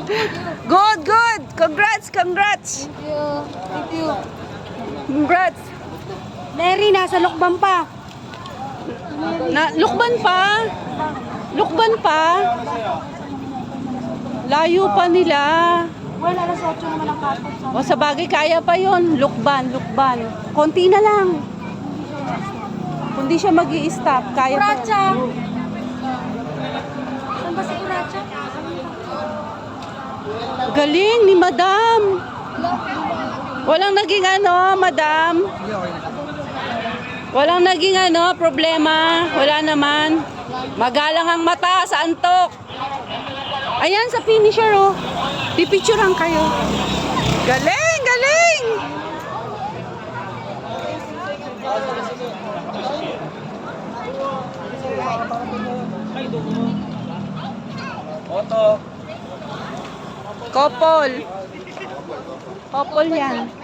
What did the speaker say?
Good, good. Congrats, congrats. Thank you. Thank you. Congrats. Mary, nasa Lokban pa. Lukban pa? Lukban pa? Layo pa nila. Well, alas 8 naman ang kapot. O sa bagay, kaya pa yon. Lukban, lukban. Konti na lang. Kung di siya mag-i-stop, kaya pa. Uracha! Saan ba si Uracha? Galing ni Madam. Walang naging ano, Madam. Walang naging ano, problema. Wala naman. Magalang ang mata sa antok. Ayan, sa finisher, oh. Pipicturean kayo. Galing, galing! Couple. Couple yan.